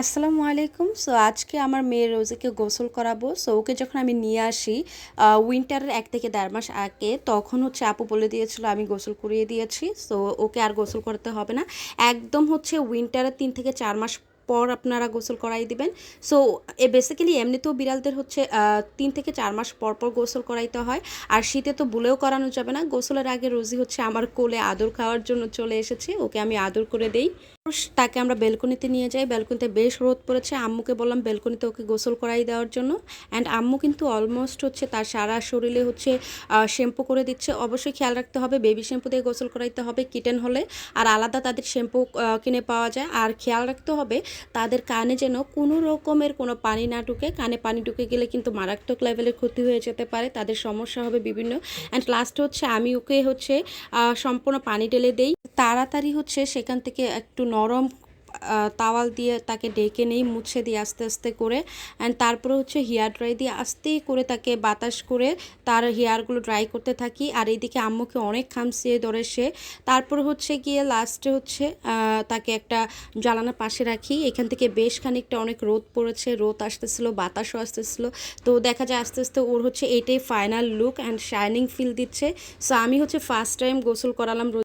আসসালামু আলাইকুম। সো আজকে আমার মেয়ে রোজিকে গোসল করাবো। সো ওকে যখন আমি নিয়ে আসি উইন্টারের ১ থেকে ১.৫ মাস আগে, তখন হচ্ছে আপু বলে দিয়েছিল আমি গোসল করিয়ে দিয়েছি। সো ওকে আর গোসল করতে হবে না। একদম হচ্ছে উইন্টারের ৩ থেকে ৪ মাস পর আপনারা গোসল করাই দিবেন। সো বেসিক্যালি এমনিতেও বিড়ালদের হচ্ছে ৩ থেকে ৪ মাস পর, পর গোসল করাইতে হয়। আর শীতে তো ভুলেও করানো যাবে না। গোসলের আগে রোজি হচ্ছে আমার কোলে আদর খাওয়ার জন্য চলে এসেছে। ওকে আমি আদর করে দেই। তাকে আমরা বেলকনিতে নিয়ে যাই। বেলকনিতে বেশ রোদ পড়েছে। আম্মুকে বললাম বেলকনিতে ওকে গোসল করাই দেওয়ার জন্য। অ্যান্ড আম্মু কিন্তু অলমোস্ট হচ্ছে তার সারা শরীরে হচ্ছে শ্যাম্পু করে দিচ্ছে। অবশ্যই খেয়াল রাখতে হবে বেবি শ্যাম্পু দিয়ে গোসল করাইতে হবে কিটেন হলে। আর আলাদা তাদের শ্যাম্পু কিনে পাওয়া যায়। আর খেয়াল রাখতে হবে তাদের কানে যেন কোনো রকমের কোনো পানি না ঢুকে। কানে পানি ঢুকে গেলে কিন্তু মারাত্মক লেভেলের ক্ষতি হয়ে যেতে পারে। তাদের সমস্যা হবে বিভিন্ন। অ্যান্ড লাস্টে হচ্ছে আমি ওকে হচ্ছে সম্পূর্ণ পানি ঢেলে দেই। তাড়াতাড়ি হচ্ছে সেখান থেকে একটু নরম তাওয়াল দিয়ে তাকে ডেকে নেই, মুছে দিই আস্তে আস্তে করে। অ্যান্ড তারপরে হচ্ছে হেয়ার ড্রাই দিয়ে আস্তে করে তাকে বাতাস করে তার হেয়ারগুলো ড্রাই করতে থাকি। আর এইদিকে আম্মুকে অনেক খামচিয়ে ধরে সে। তারপরে হচ্ছে গিয়ে লাস্টে হচ্ছে তাকে একটা জ্বালানোর পাশে রাখি। এখান থেকে বেশ খানিকটা অনেক রোদ পড়েছে, রোদ আসতেছিল, বাতাসও আসতেছিল। তো দেখা যায় আস্তে আস্তে ওর হচ্ছে এইটাই final look and shining feel দিচ্ছে। সো আমি হচ্ছে ফার্স্ট টাইম গোসল করালাম